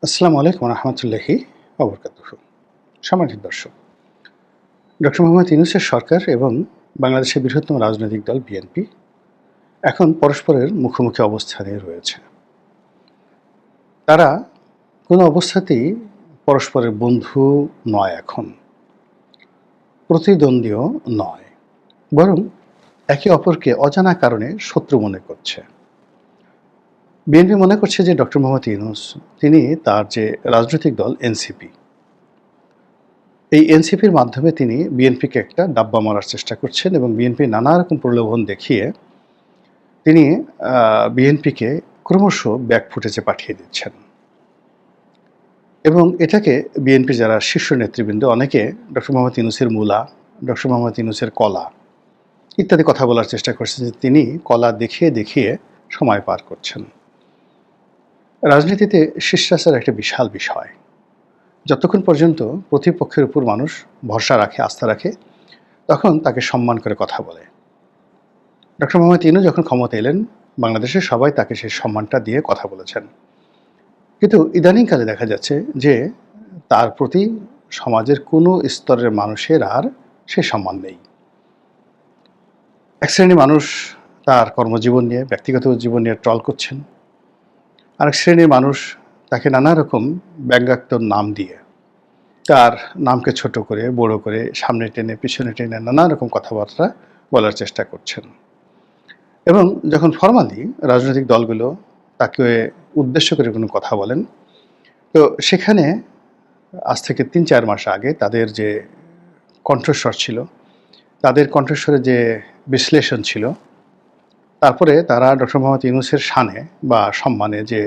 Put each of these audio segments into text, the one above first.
আসসালামু আলাইকুম রহমতুল্লাহি ওবরকাতুহু। সামাজিক দর্শক, ডক্টর মোহাম্মদ ইউনূসের সরকার এবং বাংলাদেশের বৃহত্তম রাজনৈতিক দল বিএনপি এখন পরস্পরের মুখোমুখি অবস্থানে রয়েছে। তারা কোনো অবস্থাতেই পরস্পরের বন্ধু নয়, এখন প্রতিদ্বন্দ্বীও নয়, বরং একে অপরকে অজানা কারণে শত্রু মনে করছে। বিএনপি মনে করছে যে ডক্টর মোহাম্মদ ইউনূস তিনি তার যে রাজনৈতিক দল এনসিপি, এই এনসিপির মাধ্যমে তিনি বিএনপিকে একটা ডাব্বা মারার চেষ্টা করছেন এবং বিএনপি নানা রকম প্রলোভন দেখিয়ে তিনি বিএনপিকে ক্রমশ ব্যাকফুটেজে পাঠিয়ে দিচ্ছেন। এবং এটাকে বিএনপি যারা শীর্ষ নেতৃবৃন্দ অনেকে ডক্টর মোহাম্মদ ইউনূসের মূলা, ডক্টর মোহাম্মদ ইউনূসের কলা ইত্যাদি কথা বলার চেষ্টা করছেন যে তিনি কলা দেখিয়ে দেখিয়ে সময় পার করছেন। রাজনীতিতে শিষ্টাচার একটা বিশাল বিষয়। যতক্ষণ পর্যন্ত প্রতিপক্ষের উপর মানুষ ভরসা রাখে, আস্থা রাখে, তখন তাকে সম্মান করে কথা বলে। ডক্টর মোহাম্মদ ইউনূস যখন ক্ষমতা এলেন, বাংলাদেশের সবাই তাকে সেই সম্মানটা দিয়ে কথা বলেছেন। কিন্তু ইদানিংকালে দেখা যাচ্ছে যে তার প্রতি সমাজের কোনো স্তরের মানুষের আর সে সম্মান নেই। এক শ্রেণীর মানুষ তার কর্মজীবন নিয়ে, ব্যক্তিগত জীবন নিয়ে ট্রল করছেন। আরেক শ্রেণীর মানুষ তাকে নানা রকম ব্যঙ্গাত্মক নাম দিয়ে, তার নামকে ছোট করে, বড় করে, সামনে টেনে, পিছনে টেনে নানা রকম কথাবার্তা বলার চেষ্টা করছেন। এবং যখন ফরমালি রাজনৈতিক দলগুলো তাকে উদ্দেশ্য করে কোনো কথা বলেন, তো সেখানে আজ থেকে ৩-৪ মাস আগে তাদের যে কণ্ঠস্বর ছিল, তাদের কণ্ঠস্বরে যে বিশ্লেষণ ছিল, তারপরে তারা ডক্টর মোহাম্মদ ইউনূসের শানে বা সম্মানে যে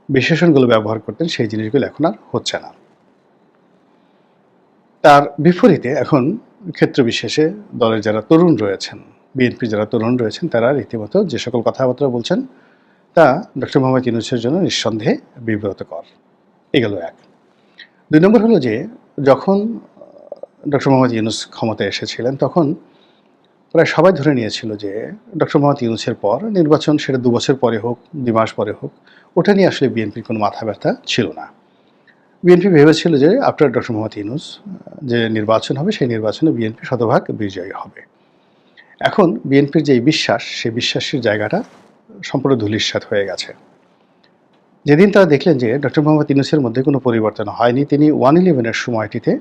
বিশেষণগুলো ব্যবহার করতেন, সেই জিনিসগুলো এখন আর হচ্ছে না। তার বিপরীতে এখন ক্ষেত্র বিশেষে দলের যারা তরুণ রয়েছেন, বিএনপির যারা তরুণ রয়েছেন, তারা রীতিমতো যে সকল কথাবার্তা বলছেন তা ডক্টর মোহাম্মদ ইউনূসের জন্য নিঃসন্দেহে বিব্রতকর। এগুলো এক। ২ নম্বর হলো যে যখন ডক্টর মোহাম্মদ ইউনূস ক্ষমতায় এসেছিলেন, তখন প্রায় সবাই ধরে নিয়েছিল যে ডক্টর মোহাম্মদ ইউনূসের পর নির্বাচন, সেটা ২ বছর পরে হোক, ২ মাস পরে হোক, ওটা নিয়ে আসলে বিএনপির কোনো মাথা ব্যথা ছিল না। বিএনপি ভেবেছিল যে আফটার ডক্টর মোহাম্মদ ইউনূস যে নির্বাচন হবে, সেই নির্বাচনে বিএনপি শতভাগ বিজয়ী হবে। এখন বিএনপির যে বিশ্বাস, সেই বিশ্বাসের জায়গাটা সম্পূর্ণ ধূলিসাৎ হয়ে গেছে। যেদিন তারা দেখলেন যে ডক্টর মোহাম্মদ ইউনূসের মধ্যে কোনো পরিবর্তন হয়নি, তিনি 111-এর সময়টিতে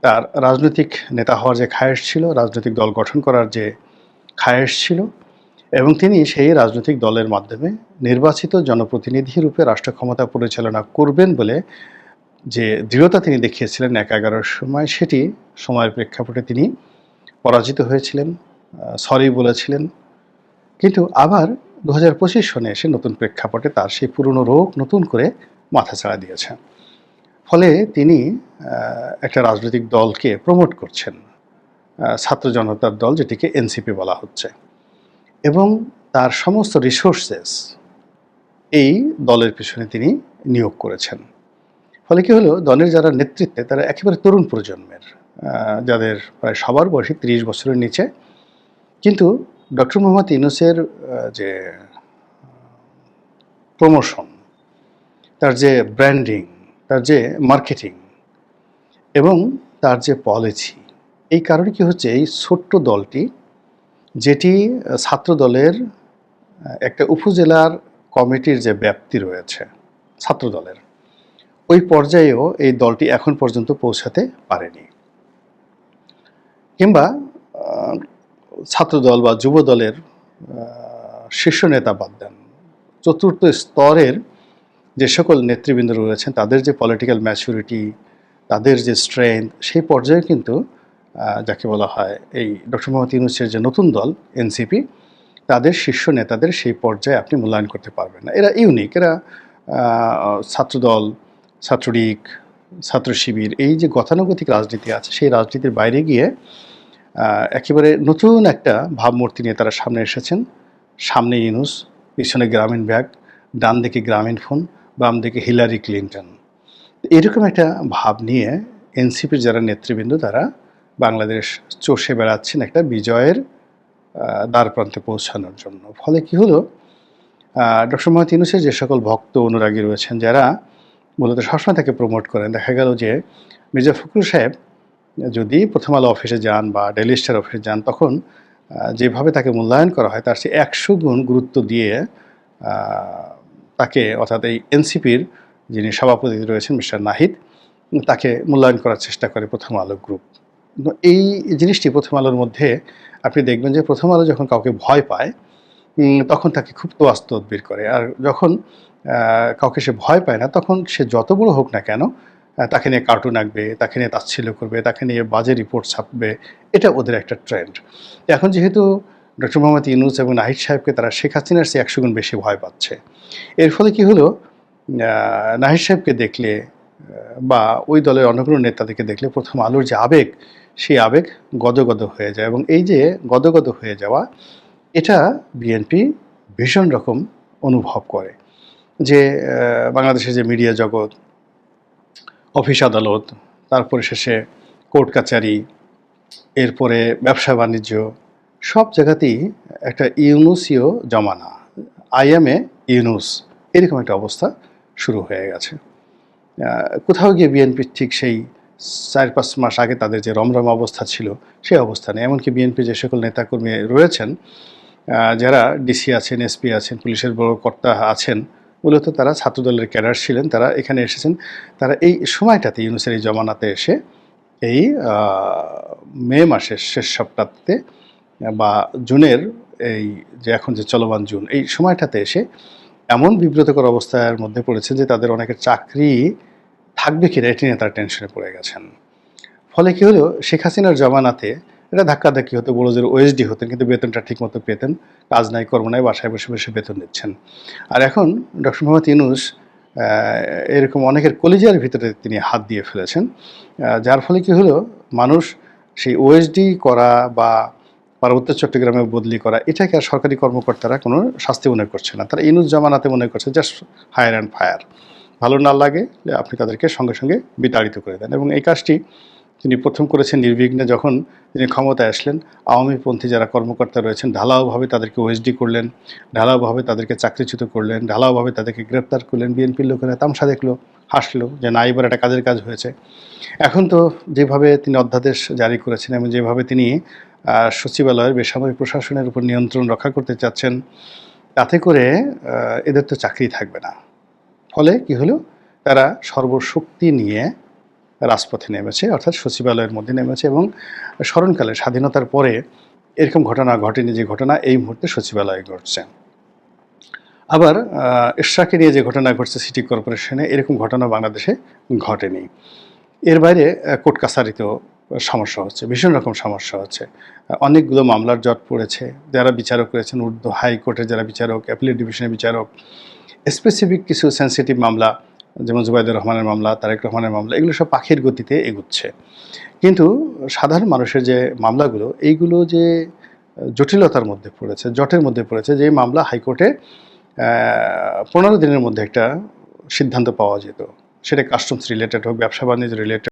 তার রাজনৈতিক নেতা হওয়ার যে খায়েশ ছিল, রাজনৈতিক দল গঠন করার যে খায়েশ ছিল, এবং তিনি সেই রাজনৈতিক দলের মাধ্যমে নির্বাচিত জনপ্রতিনিধি রূপে রাষ্ট্র ক্ষমতা পরিচালনা করবেন বলে যে দৃঢ়তা তিনি দেখিয়েছিলেন ১/১১-র সময়, সেটি সময়ের প্রেক্ষাপটে তিনি পরাজিত হয়েছিলেন, সরি বলেছিলেন। কিন্তু আবার ২০২৫ সনে এসে নতুন প্রেক্ষাপটে তার সেই পুরনো রোগ নতুন করে মাথাচাড়া দিয়েছে। ফলে তিনি একটা রাজনৈতিক দলকে প্রমোট করছেন, ছাত্র জনতার দল, যেটিকে এনসিপি বলা হচ্ছে, এবং তার সমস্ত রিসোর্সেস এই দলের পিছনে তিনি নিয়োগ করেছেন। ফলে কি হলো, দলের যারা নেতৃত্বে তারা একেবারে তরুণ প্রজন্মের, যাদের প্রায় সবার বয়সী ৩০ বছরের নিচে। কিন্তু ডক্টর মোহাম্মদ ইউনূসের যে প্রমোশন, তার যে ব্র্যান্ডিং, তার যে মার্কেটিং এবং তার যে পলিসি, এই কারণে কি হচ্ছে, এই ছোট্ট দলটি, যেটি ছাত্র দলের একটা উপজেলার কমিটির যে ব্যাপ্তি রয়েছে ছাত্র দলের, ওই পর্যায়েও এই দলটি এখন পর্যন্ত পৌঁছাতে পারেনি। কিংবা ছাত্রদল বা যুব দলের শীর্ষ নেতা বাদ দেন, চতুর্থ স্তরের যে সকল নেতৃবৃন্দ রয়েছেন, তাদের যে পলিটিক্যাল ম্যাচুরিটি, তাদের যে স্ট্রেংথ, সেই পর্যায়ে কিন্তু যাকে বলা হয় এই ডক্টর মোহাম্মদ ইউনূসের যে নতুন দল এনসিপি, তাদের শীর্ষ নেতাদের সেই পর্যায়ে আপনি মূল্যায়ন করতে পারবেন না। এরা ইউনিক, এরা ছাত্রদল, ছাত্রলীগ, ছাত্র শিবির, এই যে গতানুগতিক রাজনীতি আছে, সেই রাজনীতির বাইরে গিয়ে একেবারে নতুন একটা ভাবমূর্তি নিয়ে তারা সামনে এসেছেন। সামনে ইউনূস, পিছনে গ্রামীণ ব্যাগ, ডান দিকে গ্রামীণ ফোন, বাম দিকে হিলারি ক্লিন্টন। এরকম একটা ভাব নিয়ে এনসিপির যারা নেতৃবৃন্দ, তারা বাংলাদেশ চষে বেড়াচ্ছেন একটা বিজয়ের দ্বারপ্রান্তে পৌঁছানোর জন্য। ফলে কি হলো, ডক্টর মোহাম্মদ ইউনূসের যে সকল ভক্ত অনুরাগী রয়েছেন, যারা মূলত সবসময় তাকে প্রমোট করেন। দেখা গেল যে মির্জা ফখরুল সাহেব যদি প্রথম আলো অফিসে যান বা ডেইলি স্টার অফিসে যান, তখন যেভাবে তাকে মূল্যায়ন করা হয় তার চেয়ে ১০০ গুণ গুরুত্ব দিয়ে আ তাকে, অর্থাৎ এই এনসিপির যিনি সভাপতি রয়েছেন মিস্টার নাহিদ, তাকে মূল্যায়ন করার চেষ্টা করে প্রথম আলো গ্রুপ। এই জিনিসটি প্রথম আলোর মধ্যে আপনি দেখবেন যে প্রথম আলো যখন কাউকে ভয় পায় তখন তাকে খুব তোয়াজ তদবির করে। আর যখন কাউকে সে ভয় পায় না, তখন সে যত বড় হোক না কেন, তাকে নিয়ে কার্টুন আঁকবে, তাকে নিয়ে তাচ্ছিল্য করবে, তাকে নিয়ে বাজে রিপোর্ট ছাপবে। এটা ওদের একটা ট্রেন্ড। এখন যেহেতু ডক্টর মোহাম্মদ ইউনূস এবং নাহিদ সাহেবকে তারা শেখ হাসিনার চেয়ে ১০০ গুণ বেশি ভয় পাচ্ছে। এর ফলে কি হলো, নাহিদ সাহেবকে দেখলে বা ওই দলের অন্য কোনো নেতাদেরকে দেখলে প্রথম আলোর যে আবেগ, সেই আবেগ গদগদ হয়ে যায়। এবং এই যে গদগদ হয়ে যাওয়া, এটা বিএনপি ভীষণ রকম অনুভব করে যে বাংলাদেশের যে মিডিয়া জগৎ, অফিস আদালত, তারপরে শেষে কোর্ট কাচারি, এরপরে ব্যবসা বাণিজ্য, সব জায়গাতেই একটা ইউনুসীয় জমানা, আই এম এ ইউনুস, এরকম একটা অবস্থা শুরু হয়ে গেছে। কোথাও গিয়ে বিএনপির ঠিক সেই ৪-৫ মাস আগে তাদের যে রমরমা অবস্থা ছিল, সেই অবস্থা নেই। এমনকি বিএনপি যে সকল নেতাকর্মী রয়েছেন, যারা ডিসি আছেন, এসপি আছেন, পুলিশের বড় কর্তা আছেন, মূলত তারা ছাত্রদলের ক্যাডার ছিলেন, তারা এখানে এসেছেন। তারা এই সময়টাতে, ইউনূসের এই জমানাতে এসে এই মে মাসের শেষ সপ্তাহতে বা জুনের এই যে এখন যে চলমান জুন, এই সময়টাতে এসে এমন বিব্রতকর অবস্থার মধ্যে পড়েছে যে তাদের অনেকের চাকরি থাকবে কিনা এটি নিয়ে তারা টেনশনে পড়ে গেছেন। ফলে কী হলো, শেখ হাসিনার জমানাতে এটা ধাক্কাধাক্কি হতো, বড় জোর ওএসডি হতেন, কিন্তু বেতনটা ঠিকমতো পেতেন, কাজ নাই কর্ম নাই, বাসায় বসে বসে বেতন দিচ্ছেন। আর এখন ডক্টর মোহাম্মদ ইউনূস এরকম অনেকের কলিজার ভিতরে তিনি হাত দিয়ে ফেলেছেন, যার ফলে কী হলো, মানুষ সেই ওএসডি করা বা পার্বত্য চট্টগ্রামে বদলি করা, এটাকে আর সরকারি কর্মকর্তারা কোনো শাস্তি মনে করছে না। তারা ইউনূস জমানাতে মনে করছে জাস্ট হায়ার অ্যান্ড ফায়ার, ভালো না লাগে আপনি তাদেরকে সঙ্গে সঙ্গে বিতাড়িত করে দেন। এবং এই কাজটি তিনি প্রথম করেছেন নির্বিঘ্নে। যখন তিনি ক্ষমতায় আসলেন, আওয়ামীপন্থী যারা কর্মকর্তা রয়েছেন ঢালাওভাবে তাদেরকে ওএসডি করলেন, ঢালাওভাবে তাদেরকে চাকরিচ্যুত করলেন, ঢালাওভাবে তাদেরকে গ্রেপ্তার করলেন। বিএনপির লোকেরা তামাশা দেখলো, হাসলো যে না, এবার একটা কাজের কাজ হয়েছে। এখন তো যেভাবে তিনি অধ্যাদেশ জারি করেছেন এবং যেভাবে তিনি সচিবালয়ের বেসামরিক প্রশাসনের উপর নিয়ন্ত্রণ রক্ষা করতে চাচ্ছেন, তাতে করে এদের তো চাকরি থাকবে না। ফলে কি হলো, তারা সর্বশক্তি নিয়ে রাজপথে নেমেছে, অর্থাৎ সচিবালয়ের মধ্যে নেমেছে। এবং স্মরণকালে, স্বাধীনতার পরে এরকম ঘটনা ঘটেনি যে ঘটনা এই মুহূর্তে সচিবালয়ে ঘটছে। আবার এরশাকে নিয়ে যে ঘটনা ঘটছে সিটি কর্পোরেশনে, এরকম ঘটনা বাংলাদেশে ঘটেনি। এর বাইরে কোর্ট কাছারিতেও সমস্যা হচ্ছে, ভীষণ রকম সমস্যা হচ্ছে। অনেকগুলো মামলার জট পড়েছে। যারা বিচারক রয়েছেন, ঊর্ধ্ব হাইকোর্টের যারা বিচারক, অ্যাপিলেট ডিভিশনের বিচারক, স্পেসিফিক কিছু সেন্সিটিভ মামলা, যেমন জুবাইদুর রহমানের মামলা, তারেক রহমানের মামলা, এগুলো সব পাখির গতিতে এগুচ্ছে। কিন্তু সাধারণ মানুষের যে মামলাগুলো, এইগুলো যে জটিলতার মধ্যে পড়েছে, জটের মধ্যে পড়েছে, যে মামলা হাইকোর্টে ১৫ দিনের মধ্যে একটা সিদ্ধান্ত পাওয়া যেত, সেটা কাস্টমস রিলেটেড হোক, ব্যবসা বাণিজ্য রিলেটেড